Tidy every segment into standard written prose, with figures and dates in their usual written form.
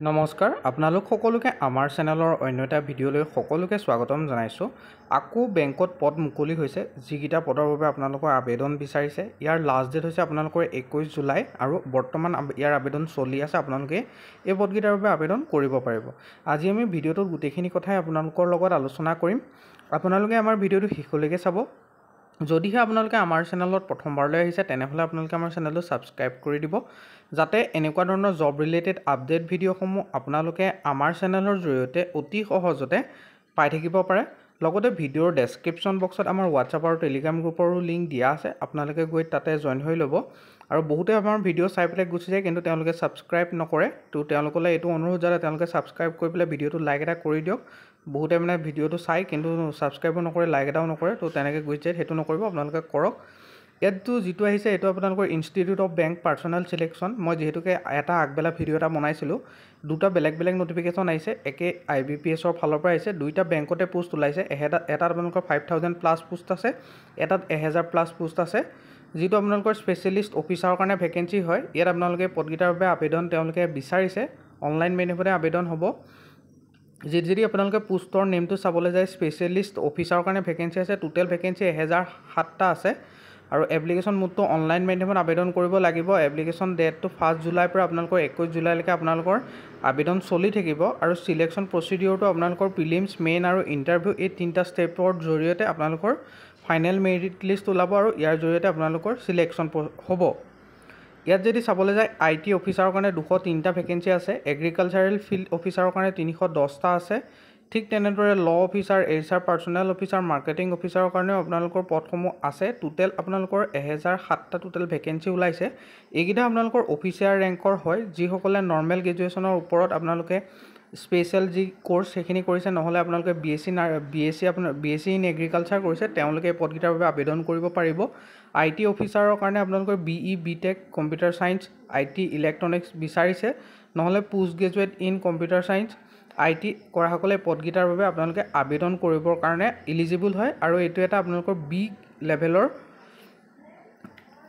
নমস্কাৰ আপোনালোক সকলোকে আমাৰ চেনেলৰ অন্য এটা ভিডিঅ'লৈ সকলোকে স্বাগতম জনাইছোঁ। আকৌ বেংকত পদ মুকলি হৈছে, যিকেইটা পদৰ বাবে আপোনালোকৰ আবেদন বিচাৰিছে। ইয়াৰ লাষ্ট ডেট হৈছে আপোনালোকৰ 21 জুলাই আৰু বৰ্তমান ইয়াৰ আবেদন চলি আছে। আপোনালোকে এই পদকেইটাৰ বাবে আবেদন কৰিব পাৰিব। আজি আমি ভিডিঅ'টোত গোটেইখিনি কথাই আপোনালোকৰ লগত আলোচনা কৰিম। আপোনালোকে আমাৰ ভিডিঅ'টো শেষলৈকে চাব। যদিহে আপোনালোকে আমাৰ চেনেলত প্ৰথমবাৰলৈ আহিছে তেনেহ'লে আপোনালোকে আমাৰ চেনেলটো ছাবস্ক্ৰাইব কৰি দিব, যাতে এনেকুৱা ধৰণৰ জব ৰিলেটেড আপডেট ভিডিঅ'সমূহ আপোনালোকে আমাৰ চেনেলৰ জৰিয়তে অতি সহজতে পাই থাকিব পাৰে। লগতে ভিডিঅ'ৰ ডেছক্ৰিপশ্যন বক্সত আমাৰ হোৱাটছআপ আৰু টেলিগ্ৰাম গ্ৰুপৰো লিংক দিয়া আছে, আপোনালোকে গৈ তাতে জইন হৈ ল'ব। আৰু বহুতে আমাৰ ভিডিঅ' চাই পেলাই গুচি যায়, কিন্তু তেওঁলোকে ছাবস্ক্ৰাইব নকৰে। তো তেওঁলোকলৈ এইটো অনুৰোধ যাতে তেওঁলোকে ছাবস্ক্ৰাইব কৰি পেলাই ভিডিঅ'টো লাইক এটা কৰি দিয়ক। বহুতে মানে ভিডিঅ'টো চাই কিন্তু ছাবস্ক্ৰাইবো নকৰে, লাইক এটাও নকৰে। তো তেনেকৈ গুচি যায়, সেইটো নকৰিব, আপোনালোকে কৰক। ইয়াতটো যিটো আহিছে এইটো আপোনালোকৰ institute of bank personal selection. মই যিহেতুকে এটা আগবেলা ভিডিঅ' এটা বনাইছিলোঁ, দুটা বেলেগ বেলেগ নটিফিকেশ্যন আহিছে, একে IBPSৰ ফালৰ পৰা আহিছে। দুইটা বেংকতে পোষ্ট ওলাইছে। এটাত আপোনালোকৰ 5000+ পোষ্ট আছে, এটাত 1000+ পোষ্ট আছে। যিটো আপোনালোকৰ স্পেচিয়েলিষ্ট অফিচাৰৰ কাৰণে ভেকেঞ্চি হয়। ইয়াত আপোনালোকে পদকেইটাৰ বাবে আবেদন তেওঁলোকে বিচাৰিছে, অনলাইন মেথডতে আবেদন হ'ব। যদি আপোনালোকে পোষ্টৰ নেমটো চাবলৈ যায়, স্পেচিয়েলিষ্ট অফিচাৰৰ কাৰণে ভেকেঞ্চি আছে। টোটেল ভেকেঞ্চি 1007টা আছে। আৰু এপ্লিকেশ্যন মোডটো অনলাইন মাধ্যমত আবেদন কৰিব লাগিব। এপ্লিকেশ্যন ডেটটো 1 জুলাইৰ পৰা আপোনালোকৰ 21 জুলাইলৈকে আপোনালোকৰ আবেদন চলি থাকিব। আৰু চিলেকশ্যন প্ৰচিডিঅ'ৰটো আপোনালোকৰ প্ৰিলিমছ, মেইন আৰু ইণ্টাৰভিউ, এই তিনিটা ষ্টেপৰ জৰিয়তে আপোনালোকৰ ফাইনেল মেৰিট লিষ্ট ওলাব আৰু ইয়াৰ জৰিয়তে আপোনালোকৰ চিলেকশ্যন হ'ব। ইয়াত যদি চাবলৈ যায়, IT অফিচাৰৰ কাৰণে 203টা ভেকেঞ্চি আছে, এগ্ৰিকালচাৰেল ফিল্ড অফিচাৰৰ কাৰণে 310টা আছে। ঠিক তেনেদৰে law officer, HR personnel officer, marketing অফিচাৰৰ কাৰণেও আপোনালোকৰ পদসমূহ আছে। টোটেল আপোনালোকৰ 1007টা টোটেল ভেকেঞ্চি ওলাইছে। এইকেইটা আপোনালোকৰ অফিচিয়াল ৰেংকৰ হয়, যিসকলে নৰ্মেল গ্ৰেজুৱেশ্যনৰ ওপৰত আপোনালোকে স্পেচিয়েল যি কোৰ্চ সেইখিনি কৰিছে, নহ'লে আপোনালোকে BSc ইন এগ্ৰিকালচাৰ কৰিছে, তেওঁলোকে এই পদকেইটাৰ বাবে আবেদন কৰিব পাৰিব। IT অফিচাৰৰ কাৰণে আপোনালোকৰ BE, BTech, computer science, IT electronics বিচাৰিছে, নহ'লে post graduate in computer science, IT কৰাসকলে পদকেইটাৰ বাবে আপোনালোকে আবেদন কৰিবৰ কাৰণে ইলিজিবল হয়। আৰু এইটো এটা আপোনালোকৰ B লেভেলৰ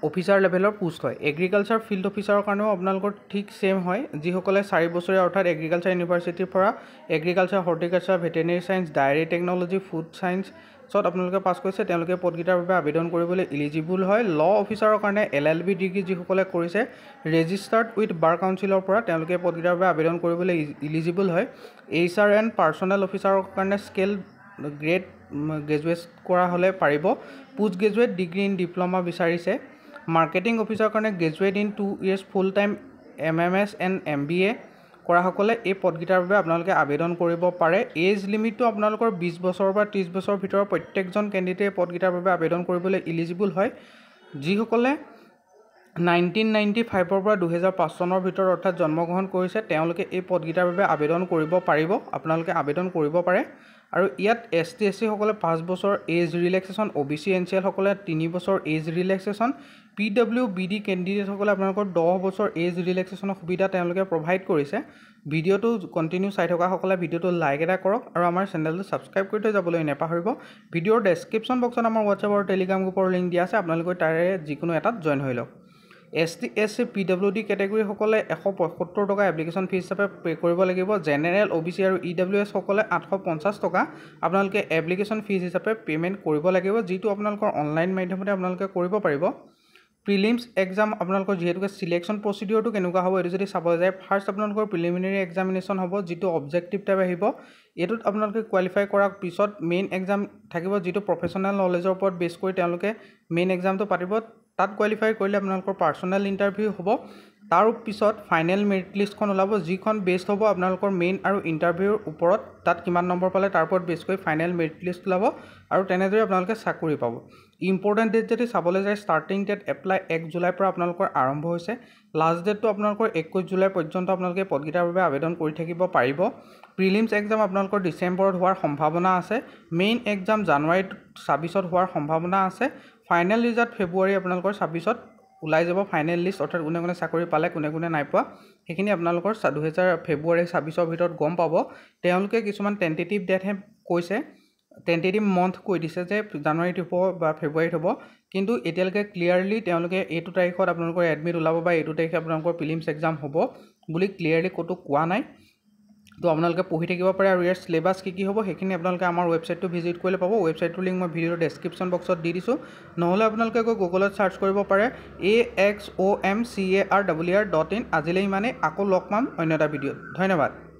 অফিচাৰ লেভেলৰ পোষ্ট হয়। এগ্ৰিকালচাৰ ফিল্ড অফিচাৰৰ কাৰণেও আপোনালোকৰ ঠিক ছেম হয়, যিসকলে 4 বছৰীয়া অৰ্থাৎ এগ্ৰিকালচাৰ ইউনিভাৰ্চিটিৰ পৰা agriculture, horticulture, veterinary science, dairy technology, food ছায়েন্সত আপোনালোকে পাছ কৰিছে, তেওঁলোকে পদকেইটাৰ বাবে আবেদন কৰিবলৈ ইলিজিবল হয়। ল অফিচাৰৰ কাৰণে LLB ডিগ্ৰী যিসকলে কৰিছে ৰেজিষ্টাৰ্ড উইথ বাৰ কাউন্সিলৰ পৰা, তেওঁলোকে পদকেইটাৰ বাবে আবেদন কৰিবলৈ ইলিজিবল হয়। HR এণ্ড পাৰ্চনেল অফিচাৰৰ কাৰণে স্কেল গ্ৰেড গ্ৰেজুৱেট কৰা হ'লে পাৰিব। Post graduate degree in diploma বিচাৰিছে। মাৰ্কেটিং অফিচাৰৰ কাৰণে graduate in 2 years full time MMS and MBA কৰাসকলে এই পদকেইটাৰ বাবে আপোনালোকে আবেদন কৰিব পাৰে। এজ লিমিটটো আপোনালোকৰ 20 বছৰৰ পৰা 30 বছৰৰ ভিতৰত প্ৰত্যেকজন কেণ্ডিডেটে এই পদকেইটাৰ বাবে আবেদন কৰিবলৈ ইলিজিবল হয়। যিসকলে 1995ৰ পৰা 2005 চনৰ ভিতৰত অৰ্থাৎ জন্মগ্ৰহণ কৰিছে, তেওঁলোকে এই পদকেইটাৰ বাবে আবেদন কৰিব পাৰিব, আপোনালোকে আবেদন কৰিব পাৰে। আৰু ইয়াত ST SC সকলে 5 বছৰ এজ ৰিলেক্সেশ্যন, OBC NCL সকলে 3 বছৰ এজ ৰিলেক্সেশ্যন, PWBD কেণ্ডিডেটসকলে আপোনালোকৰ 10 বছৰ এজ ৰিলেক্সেশ্যনৰ সুবিধা তেওঁলোকে প্ৰভাইড কৰিছে। ভিডিঅ'টো কণ্টিনিউ চাই থকাসকলে ভিডিঅ'টো লাইক এটা কৰক আৰু আমাৰ চেনেলটো ছাবস্ক্ৰাইব কৰি থৈ যাবলৈ নাপাহৰিব। ভিডিঅ'ৰ ডেছক্ৰিপশ্যন বক্সত আমাৰ হোৱাটছআপ আৰু টেলিগ্ৰাম গ্ৰুপৰ লিংক দিয়া আছে, আপোনালোকে তাৰে যিকোনো এটাত জইন হৈ লওক। ST SC PWD কেটেগৰীসকলে 175 টকা এপ্লিকেশ্যন ফিজ হিচাপে পে' কৰিব লাগিব। জেনেৰেল, OBC আৰু EWS সকলে 850 টকা আপোনালোকে এপ্লিকেশ্যন ফিজ হিচাপে পে'মেণ্ট কৰিব লাগিব, যিটো আপোনালোকৰ অনলাইন মাধ্যমতে আপোনালোকে কৰিব পাৰিব। প্ৰিলিমছ এক্সাম আপোনালোকৰ যিহেতুকে চিলেকশ্যন প্ৰচিডিঅ'ৰটো কেনেকুৱা হ'ব এইটো যদি চাব যায়, ফাৰ্ষ্ট আপোনালোকৰ প্ৰিলিমিনেৰী এক্সামিনেশ্যন হ'ব, যিটো অবজেক্টিভ টাইপ আহিব। এইটোত আপোনালোকে কোৱালিফাই কৰাৰ পিছত মেইন এক্সাম থাকিব, যিটো প্ৰফেশ্যনেল নলেজৰ ওপৰত বেছ কৰি তেওঁলোকে মেইন এক্সামটো পাতিব। তাত কোৱালিফাই কৰিলে আপোনালোকৰ পাৰ্চনেল ইণ্টাৰভিউ হ'ব। তাৰ পিছত ফাইনেল মেৰিট লিষ্টখন ওলাব, যিখন বেষ্ট হ'ব আপোনালোকৰ মেইন আৰু ইণ্টাৰভিউৰ ওপৰত। তাত কিমান নম্বৰ পালে তাৰ ওপৰত বেছ কৰি ফাইনেল মেৰিট লিষ্ট ওলাব আৰু তেনেদৰে আপোনালোকে চাকৰি পাব। ইম্পৰ্টেণ্ট ডেট যদি চাবলৈ যায়, ষ্টাৰ্টিং ডেট এপ্লাই 1 জুলাইৰ পৰা আপোনালোকৰ আৰম্ভ হৈছে। লাষ্ট ডেটটো আপোনালোকৰ 21 জুলাই পৰ্যন্ত আপোনালোকে পদকেইটাৰ বাবে আবেদন কৰি থাকিব পাৰিব। প্ৰিলিমছ এক্সাম আপোনালোকৰ ডিচেম্বৰত হোৱাৰ সম্ভাৱনা আছে। মেইন এক্সাম জানুৱাৰী 26ত হোৱাৰ সম্ভাৱনা আছে। ফাইনেল ৰিজাল্ট ফেব্ৰুৱাৰী আপোনালোকৰ 26ত ওলাই যাব। ফাইনেল লিষ্ট অৰ্থাৎ কোনে কোনে চাকৰি পালে, কোনে কোনে নাই পোৱা, সেইখিনি আপোনালোকৰ ফেব্ৰুৱাৰী 26ৰ ভিতৰত গম পাব। তেওঁলোকে কিছুমান টেণ্টেটিভ ডেটহে কৈছে, টেণ্টেটিভ মন্থ কৈ দিছে যে জানুৱাৰীত হ'ব বা ফেব্ৰুৱাৰীত হ'ব, কিন্তু এতিয়ালৈকে ক্লিয়াৰলি তেওঁলোকে এইটো তাৰিখত আপোনালোকৰ এডমিট ওলাব বা এইটো তাৰিখে আপোনালোকৰ প্ৰিলিমছ এক্সাম হ'ব বুলি ক্লিয়াৰলি ক'তো কোৱা নাই তো আপোনালোকে পঢ়ি থাকিব পাৰে আৰু ইয়াৰ সিলেবাছ কি হ'ব সেইখিনি আপোনালোকে আমাৰ ৱেবছাইটটো ভিজিট কৰিলে পাব ৱেবছাইটটোৰ লিংক মই ভিডিঅ'ৰ ডেছক্ৰিপশ্যন বক্সত দি দিছোঁ নহ'লে আপোনালোকে গৈ গুগলত চাৰ্চ কৰিব পাৰে AXOMCARWR.in আজিলৈ ইমানেই আকৌ লগ পাম অন্য এটা ভিডিঅ'ত ধন্যবাদ